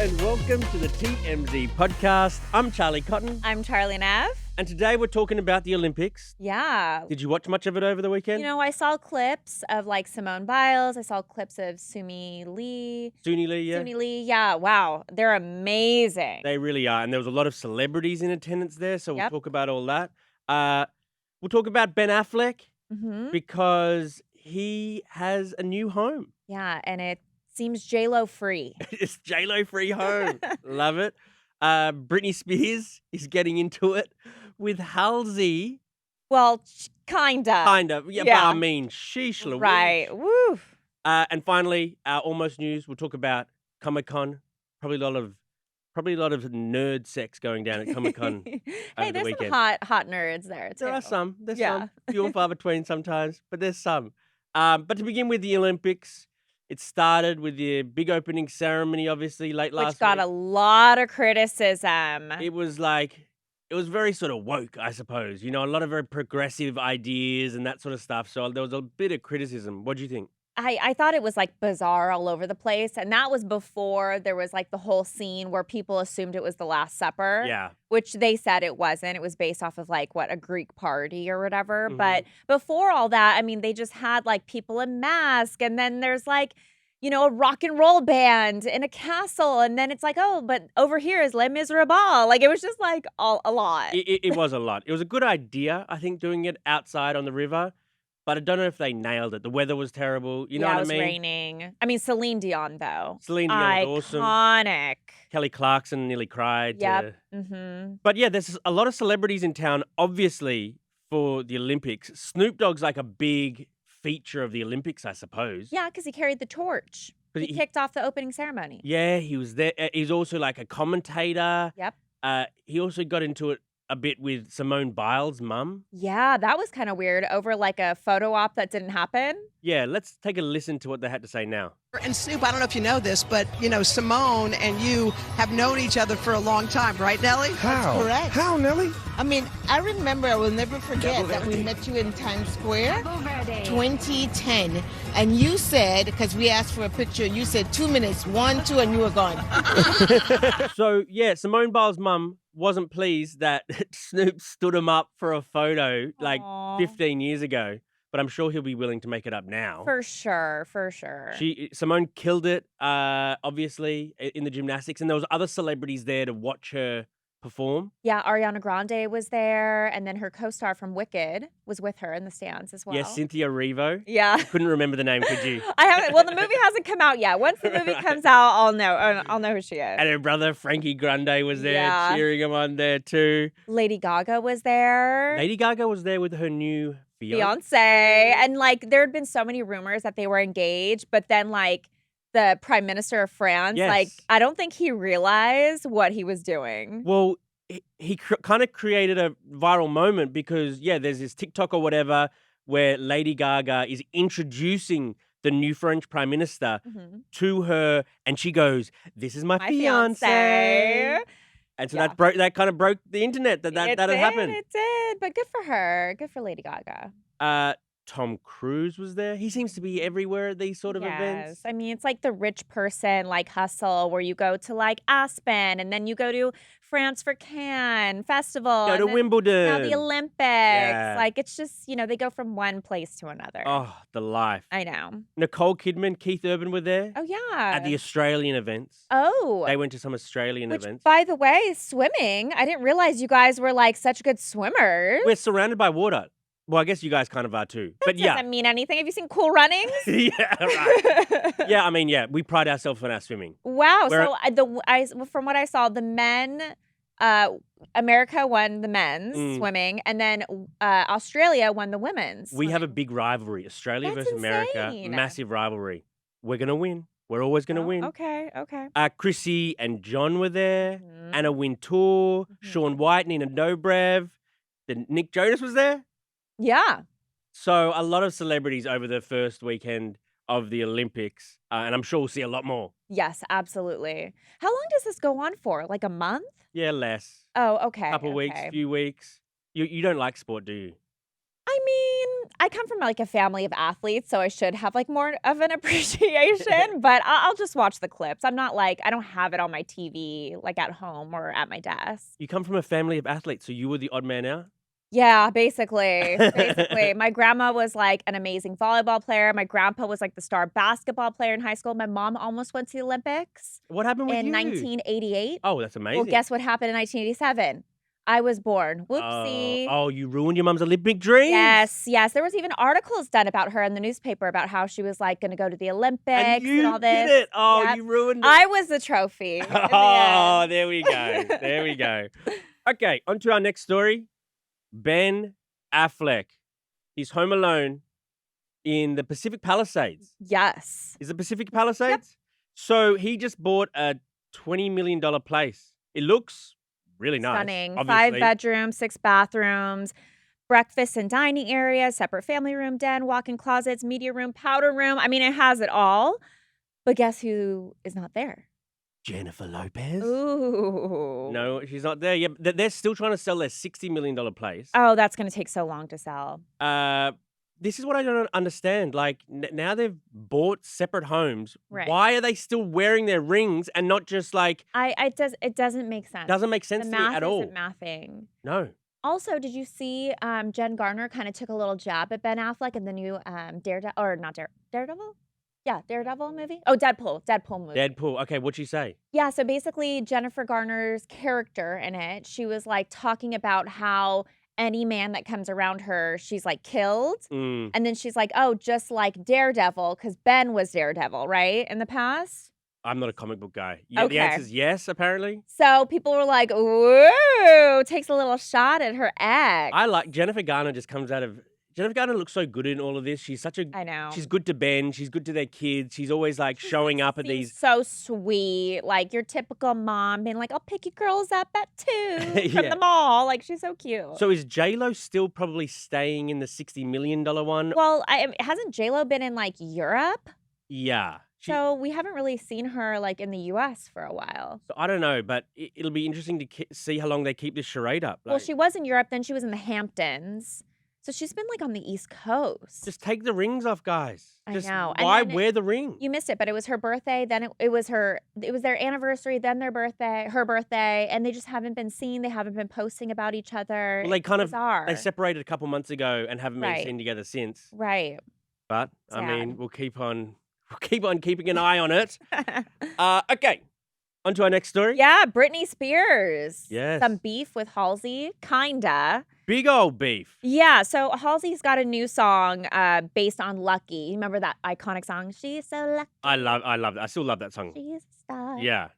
and welcome to the TMZ podcast. I'm Charlie Cotton. I'm Charlie Neff. And today we're talking about the Olympics. Yeah. Did you watch much of it over the weekend? You know, I saw clips of like Simone Biles. I saw clips of Suni Lee. Suni Lee, yeah. Wow. They're amazing. They really are. And there was a lot of celebrities in attendance there, so we'll talk about all that. We'll talk about Ben Affleck because he has a new home. Yeah, and it seems J-Lo free. It's J-Lo free home. Love it. Britney Spears is getting into it with Halsey. Well, kind of. Kind of. Yeah, but I mean, sheesh Louise. Right. Woo. And finally, our almost news. We'll talk about Comic-Con. Probably a lot of nerd sex going down at Comic-Con Hey, over the there's weekend. some hot nerds there too. There are some. There's some. Few and far between sometimes, but there's some. But to begin with the Olympics, it started with the big opening ceremony, obviously, late last week. Which got a lot of criticism. It was very sort of woke, I suppose. You know, a lot of very progressive ideas and that sort of stuff. So there was a bit of criticism. What do you think? I thought it was like bizarre all over the place. And that was before there was like the whole scene where people assumed it was the Last Supper. Yeah. Which they said it wasn't. It was based off of like a Greek party or whatever. But before all that, I mean, they just had like people in masks. And then there's like, you know, a rock and roll band in a castle. And then it's like, oh, but over here is Les Miserables. Like it was just like a lot. It was a lot. It was a good idea, I think, doing it outside on the river. But I don't know if they nailed it. The weather was terrible. You know what I mean? Yeah, it was raining. I mean, Celine Dion, though. Celine Dion was awesome. Iconic. Kelly Clarkson nearly cried. Yep. But yeah, there's a lot of celebrities in town, obviously, for the Olympics. Snoop Dogg's like a big feature of the Olympics, I suppose. Yeah, because he carried the torch. He kicked off the opening ceremony. Yeah, he was there. He's also like a commentator. Yep. He also got into it a bit with Simone Biles' mum. Yeah, that was kind of weird over like a photo op that didn't happen. Yeah, let's take a listen to what they had to say now. And Snoop, I don't know if you know this, but, you know, Simone and you have known each other for a long time, right, Nellie? How? That's correct. How, Nellie? I mean, I remember, I will never forget that we met you in Times Square, 2010. And you said, because we asked for a picture, you said 2 minutes, 1, 2, and you were gone. So, yeah, Simone Biles' mum wasn't pleased that Snoop stood him up for a photo like 15 years ago. But I'm sure he'll be willing to make it up now. For sure. Simone killed it, obviously, in the gymnastics. And there was other celebrities there to watch her perform. Yeah, Ariana Grande was there. And then her co-star from Wicked was with her in the stands as well. Yeah, Cynthia Erivo. Yeah. Couldn't remember the name, could you? I haven't. Well, the movie hasn't come out yet. Once the movie comes out, I'll know who she is. And her brother, Frankie Grande, was there, cheering him on there too. Lady Gaga was there. Lady Gaga was there with her new fiance. And like there had been so many rumors that they were engaged, but then like the Prime Minister of France, like I don't think he realized what he was doing. Well, he kind of created a viral moment because there's this TikTok or whatever where Lady Gaga is introducing the new French Prime Minister to her, and she goes, "This is my fiance." And so that kind of broke the internet that had happened. It did, but good for her. Good for Lady Gaga. Tom Cruise was there. He seems to be everywhere at these sort of events. I mean, it's like the rich person like hustle where you go to like Aspen and then you go to France for Cannes Festival. Go to Wimbledon. Now the Olympics. Yeah. Like it's just, you know, they go from one place to another. Oh, the life. I know. Nicole Kidman, Keith Urban were there. Oh, yeah. At the Australian events. Oh. They went to some Australian events. By the way, swimming. I didn't realize you guys were like such good swimmers. We're surrounded by water. Well, I guess you guys kind of are too. That doesn't mean anything. Have you seen Cool Runnings? Yeah, right. Yeah, I mean, we pride ourselves on our swimming. Wow. From what I saw, the men, America won the men's swimming, and then Australia won the women's. We have a big rivalry. Australia versus America. Massive rivalry. We're going to win. We're always going to win. Okay. Chrissy and John were there. Anna Wintour, Shaun White, Nina Dobrev. Then Nick Jonas was there. Yeah. So a lot of celebrities over the first weekend of the Olympics, and I'm sure we'll see a lot more. Yes, absolutely. How long does this go on for? Like a month? Yeah, less. Oh, okay. Couple weeks, few weeks. You don't like sport, do you? I mean, I I come from like a family of athletes, so I should have like more of an appreciation, but I'll just watch the clips. I'm not like, I don't have it on my TV, like at home or at my desk. You come from a family of athletes, so you were the odd man out? Yeah, basically. Basically. My grandma was like an amazing volleyball player. My grandpa was like the star basketball player in high school. My mom almost went to the Olympics What happened with in you? 1988. Oh, that's amazing. Well, guess what happened in 1987? I was born. Whoopsie. Oh, you ruined your mum's Olympic dreams. Yes. There was even articles done about her in the newspaper about how she was like going to go to the Olympics And you all this. did it. Oh, Yep. you ruined it. I was the trophy. in the Oh, end. there we go. There we go. Okay, on to our next story. Ben Affleck. He's home alone in the Pacific Palisades. Yes. Is it Pacific Palisades? So he just bought a $20 million place. It looks really nice. Stunning. Obviously. 5 bedrooms, 6 bathrooms, breakfast and dining area, separate family room, den, walk-in closets, media room, powder room. I mean, it has it all. But guess who is not there? Jennifer Lopez? Ooh. No, she's not there. Yeah, they're still trying to sell their $60 million place. Oh, that's going to take so long to sell. This is what I don't understand. Like, now they've bought separate homes. Right. Why are they still wearing their rings and not just like... It doesn't make sense. Doesn't make sense the to me math at all. isn't mathing. No. Also, did you see Jen Garner kind of took a little jab at Ben Affleck in the new Daredevil? Yeah, Daredevil movie. Oh, Deadpool movie. Deadpool. Okay, what'd she say? Yeah, so basically Jennifer Garner's character in it, she was like talking about how any man that comes around her, she's like killed. Mm. And then she's like, oh, just like Daredevil, because Ben was Daredevil, right? In the past. I'm not a comic book guy. Yeah, Okay. the answer's yes, apparently. So people were like, ooh, takes a little shot at her ex. I like Jennifer Garner just comes out of... Jennifer Garner looks so good in all of this. She's such a... I know. She's good to Ben. She's good to their kids. She's always like showing up at Seems these... so sweet, like your typical mom being like, I'll pick you girls up at 2 from Yeah. the mall. Like, she's so cute. So is J-Lo still probably staying in the $60 million one? Well, hasn't J-Lo been in like Europe? Yeah. So we haven't really seen her like in the US for a while. So I don't know, but it'll be interesting to see how long they keep this charade up. Well, Like, she was in Europe, then she was in the Hamptons. So she's been like on the East Coast. just take the rings off, guys. I Just know. And why then wear the ring? You missed it, but it was her birthday. Then it was their anniversary, then her birthday, and they just haven't been seen. They haven't been posting about each other. Well, they kind of bizarre. they separated a couple months ago and haven't been Right. seen together since. Right. But I mean, Sad. we'll keep on keeping an eye on it. Okay, on to our next story. Yeah, Britney Spears. Yes. Some beef with Halsey, kinda. Big old beef. Yeah, so Halsey's got a new song based on Lucky. You remember that iconic song? She's so lucky. I love that. I still love that song. She's a star. Yeah.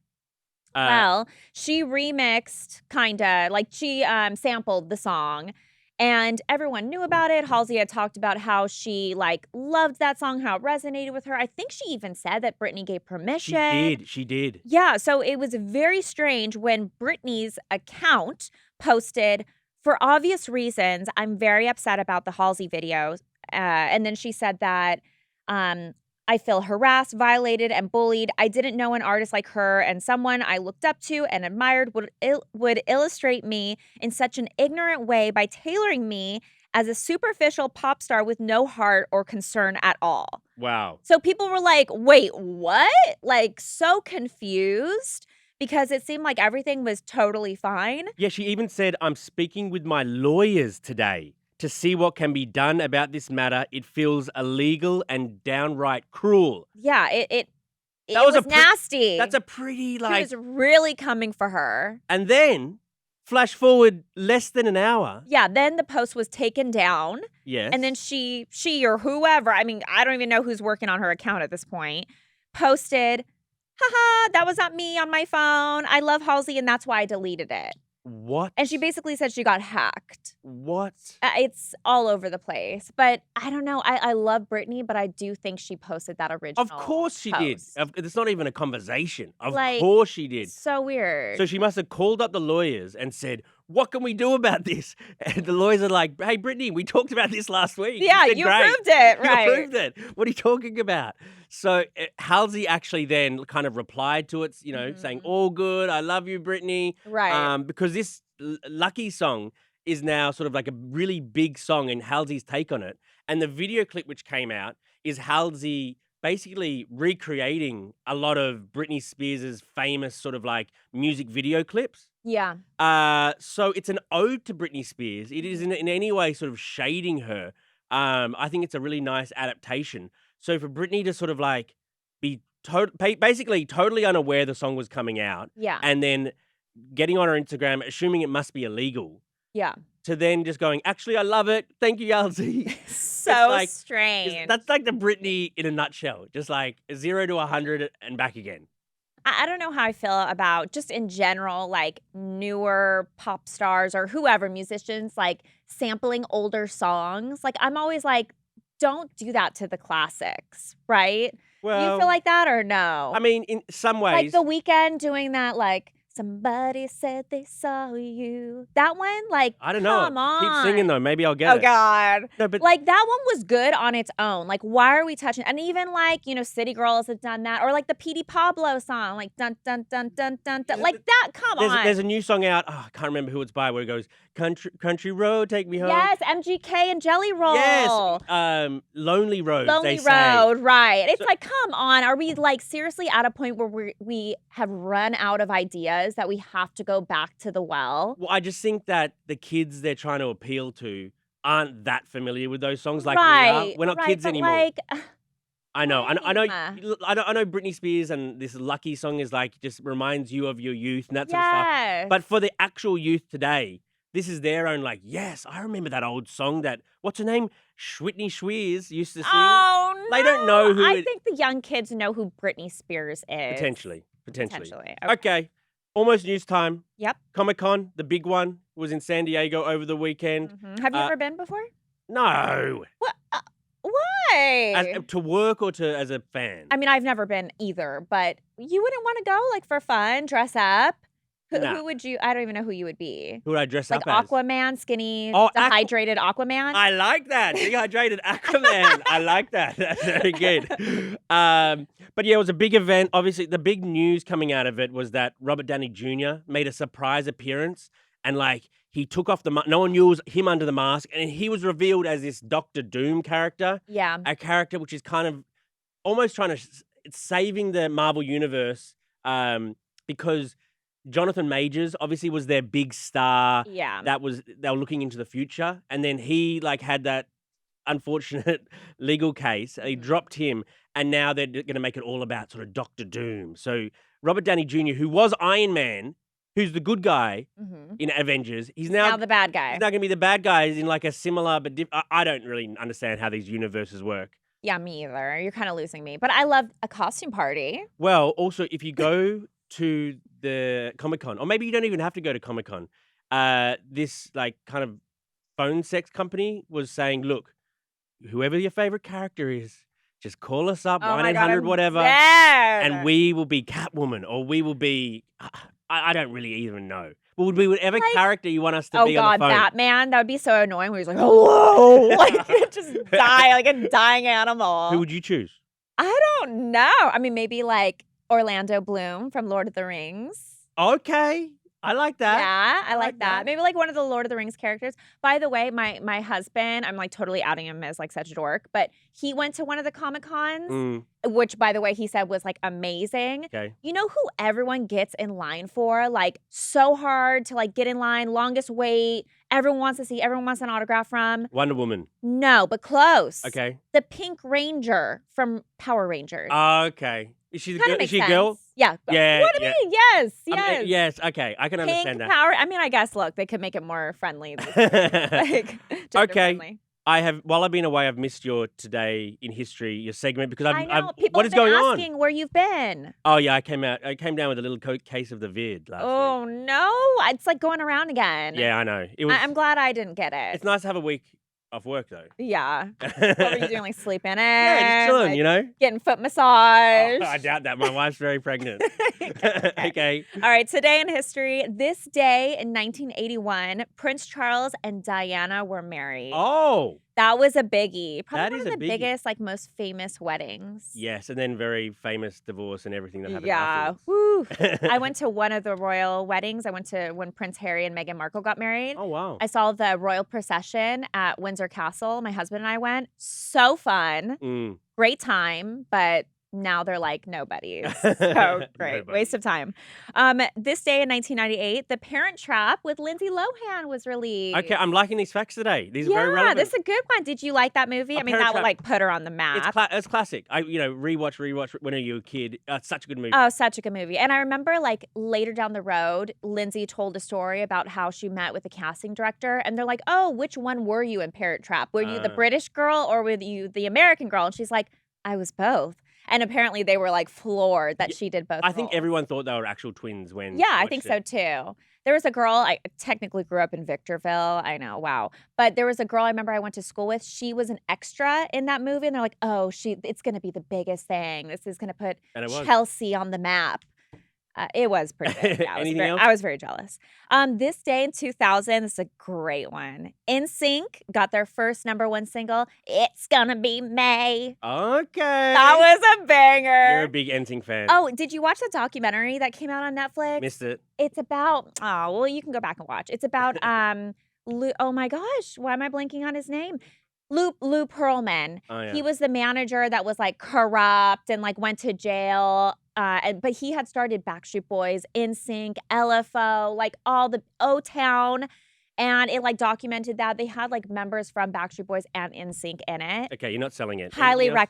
Well, she remixed, kinda, like she sampled the song. And everyone knew about it. Halsey had talked about how she like loved that song, how it resonated with her. I think she even said that Britney gave permission. She did. Yeah, so it was very strange when Britney's account posted, for obvious reasons, I'm very upset about the Halsey videos. And then she said that I feel harassed, violated, and bullied. I didn't know an artist like her and someone I looked up to and admired would illustrate me in such an ignorant way by tailoring me as a superficial pop star with no heart or concern at all. Wow. So people were like, wait, what? Like, so confused because it seemed like everything was totally fine. Yeah, she even said, I'm speaking with my lawyers today to see what can be done about this matter. It feels illegal and downright cruel. Yeah, it That was was nasty. That's a pretty, She like... was really coming for her. And then, flash forward less than an hour. Yeah, then the post was taken down. Yes. And then she or whoever, I mean, I don't even know who's working on her account at this point, posted, haha, that was not me on my phone. I love Halsey and that's why I deleted it. What? And she basically said she got hacked. What? It's all over the place. But I don't know. I love Britney, but I do think she posted that original Of course she did. post. It's not even a conversation. Of Like, course she did. So weird. So she must have called up the lawyers and said, what can we do about this? And the lawyers are like, hey, Britney, we talked about this last week. yeah, said, you "Great." approved it, right? You approved it. What are you talking about? So Halsey actually then kind of replied to it, saying, all good. I love you, Britney. Right. Because this Lucky song is now sort of like a really big song and Halsey's take on it. And the video clip which came out is Halsey basically recreating a lot of Britney Spears' famous sort of like music video clips. Yeah. So it's an ode to Britney Spears. It isn't in any way sort of shading her. I think it's a really nice adaptation. So for Britney to sort of like be basically totally unaware the song was coming out, Yeah. and then getting on her Instagram, assuming it must be illegal, Yeah. to then just going, actually, I love it. Thank you, Halsey. So like- strange. That's like the Britney in a nutshell. Just like 0 to 100 and back again. I don't know how I feel about just in general, like newer pop stars or whoever, musicians, like sampling older songs. Like I'm always like, don't do that to the classics, right? Well, Do you feel like that or no? I mean, in some ways. like The Weeknd doing that, like somebody said they saw you. That one, like I don't know. Come on. Keep singing though. Maybe I'll get Oh it. God. No, but Like that one was good on its own. Like why are we touching? And even like City Girls have done that, or like the Petey Pablo song, like dun dun dun dun dun dun. Like that. Come on. there's a new song out. Oh, I can't remember who it's by. Where it goes, "Country Road, take me home." Yes, MGK and Jelly Roll. Yes. Lonely Road. Lonely they say. Road, right. It's So- like, come on. Are we like seriously at a point where we have run out of ideas that we have to go back to the well? Well, I just think that the kids they're trying to appeal to aren't that familiar with those songs like we right. are. We're not right, kids but anymore. Like, I know. I know. same. I know Britney Spears and this Lucky song is like just reminds you of your youth and that sort of stuff. yes. But for the actual youth today, this is their own like, yes, I remember that old song that, what's her name? Whitney Spears used to sing. Oh, no. They don't know who I it- think the young kids know who Britney Spears is. Potentially. Potentially. Okay. Almost news time. Yep. Comic-Con, the big one, was in San Diego over the weekend. Mhm. Have you ever been before? No. What? Why? To work or as a fan? I mean, I've never been either, but you wouldn't want to go like for fun, dress up. No. Who would you? I don't even know who you would be. Who would I dress Like up as? Aquaman, skinny, Oh, dehydrated Aquaman. I like that. Dehydrated Aquaman. I like that. That's very good. But yeah, it was a big event. Obviously, the big news coming out of it was that Robert Downey Jr. made a surprise appearance and like he took off the mask. No one knew it was him under the mask. And he was revealed as this Doctor Doom character. Yeah. A character which is kind of almost trying to it's saving the Marvel Universe because Jonathan Majors obviously was their big star. Yeah. They were looking into the future, and then he like had that unfortunate legal case. They dropped him, and now they're going to make it all about sort of Doctor Doom. So Robert Downey Jr., who was Iron Man, who's the good guy in Avengers, he's now now the bad guy. he's now going to be the bad guy in like a similar but I don't really understand how these universes work. Yeah, me either. You're kind of losing me. But I love a costume party. Well, also if you go to the Comic-Con, or maybe you don't even have to go to Comic-Con, this like kind of phone sex company was saying, look, whoever your favorite character is, just call us up, Oh my God, 1-800 I'm whatever, dead. and we will be Catwoman, or we will be, I don't really even know. But would be whatever Like- character you want us to Oh be God, on the phone. Batman. That would be so annoying where he's like, hello. Like, just die like a dying animal. Who would you choose? I don't know. I mean, maybe like Orlando Bloom from Lord of the Rings. Okay, I like that. Yeah, I like like that. that. Maybe like one of the Lord of the Rings characters. By the way, my husband, I'm like totally outing him as like such a dork, but he went to one of the Comic Cons, Mm, which by the way, he said was like amazing. okay. You know who everyone gets in line for? Like so hard to like get in line, longest wait. Everyone wants to see, everyone wants an autograph from. Wonder Woman. No, but close. Okay. The Pink Ranger from Power Rangers. Okay. Is she the Kinda girl? Is makes she a girl? sense. Yeah. Yeah, What do yeah. you mean? Yes. I Yes. mean, yes. Okay. I can Pink understand that. power. I mean, I guess. Look, they could make it more friendly. Like, Okay. I have, while I've been away, I've missed your Today in History, your segment, because I know. People what have is been going on? asking where you've been. Oh yeah, I came down with a little case of the vid last Oh no, it's like going around again. week. Yeah, I know. It was. I'm glad I didn't get it. It's nice to have a week off work though. Yeah. What were you doing? Like sleeping in? Yeah, just chilling, like, you know. Getting foot massage. Oh, I doubt that. My wife's very pregnant. Okay. All right, today in history, this day in 1981, Prince Charles and Diana were married. Oh. That was a biggie. Probably That one is of a the biggie. biggest, like most famous weddings. Yes, and then very famous divorce and everything that happened Yeah. afterwards. Woo. I went to one of the royal weddings. I went to when Prince Harry and Meghan Markle got married. Oh, wow. I saw the royal procession at Windsor Castle. My husband and I went. So fun. Mm. Great time, but now they're like nobodies. So great. Nobody. Waste of time. This day in 1998, The Parent Trap with Lindsay Lohan was released. Okay, I'm liking these facts today. These are very Yeah, relevant. this is a good one. Did you like that movie? I mean, Parent that would Trap- like put her on the map. It's classic. I rewatch when you were a kid. It's such a good movie. Oh, such a good movie. And I remember like later down the road, Lindsay told a story about how she met with the casting director and they're like, "Oh, which one were you in Parent Trap? Were you the British girl or were you the American girl?" And she's like, "I was both." And apparently they were like floored that she did both I think roles. everyone thought they were actual twins when Yeah, I watched think it. so too. There was a girl, I technically grew up in Victorville. I know, wow. But there was a girl I remember I went to school with. She was an extra in that movie. And they're like, "Oh, it's going to be the biggest thing. This is going to put And it was. Chelsea on the map." It was pretty big. Yeah, Anything else? I was very jealous. This day in 2000, this is a great one. NSYNC got their first #1 single, "It's Gonna Be May." Okay. That was a banger. You're a big NSYNC fan. Oh, did you watch the documentary that came out on Netflix? Missed it. It's about, oh, well, you can go back and watch. It's about, oh my gosh, why am I blanking on his name? Lou Pearlman. Oh, yeah. He was the manager that was like corrupt and like went to jail. But he had started Backstreet Boys, NSYNC, LFO, like all the O-Town. And it like documented that they had like members from Backstreet Boys and NSYNC in it. Okay, you're not selling it. Highly Anything else?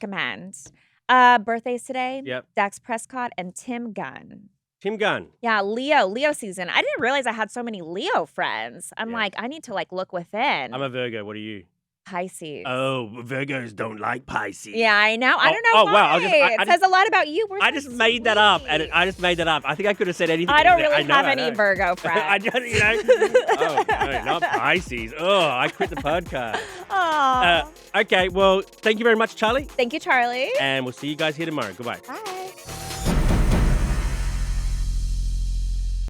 recommend. Birthdays today. Yep. Dax Prescott and Tim Gunn. Tim Gunn. Yeah, Leo season. I didn't realize I had so many Leo friends. I'm Yes. like, I need to like look within. I'm a Virgo. What are you? Pisces. Oh, Virgos don't like Pisces. Yeah, I know. I don't know why. wow. It says a lot about you. We're I so just made that up, sweet. and I just made that up. I think I could have said anything. I don't there. really know, have I any know. Virgo friends. I just, oh, no, not Pisces. Oh, I quit the podcast. Aw. Okay, well, thank you very much, Charlie, Thank you, Charlie. and we'll see you guys here tomorrow. Goodbye. Bye.